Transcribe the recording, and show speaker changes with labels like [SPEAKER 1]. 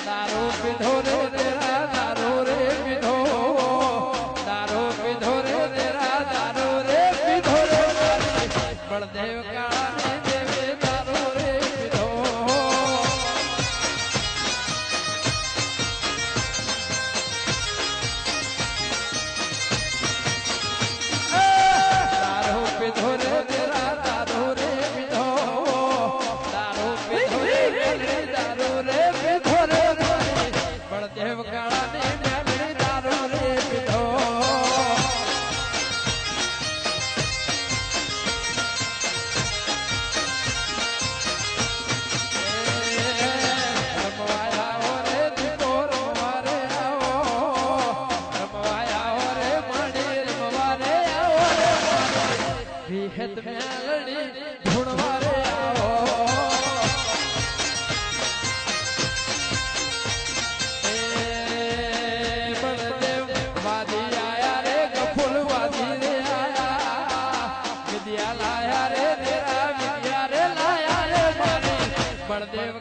[SPEAKER 1] दारू पीधो रे तेरा दारू रे पीधो दारू पीधो रे तेरा दारू रे पीधो रे बलदेव काला ने देवे दारू रे पीधो दारू पीधो रे तेरा दारू रे पीधो दारू पीधो रे दारू रे पीधो रे बलदेव काला ने मेलड़ी दारू रे पीधो हेत मेलड़ी ढूंढवारे आओ बलदेव वादी आया रे गफुल वादी रे आया विद्या लाया रे तेरा विद्या रे लाया रे बलदेव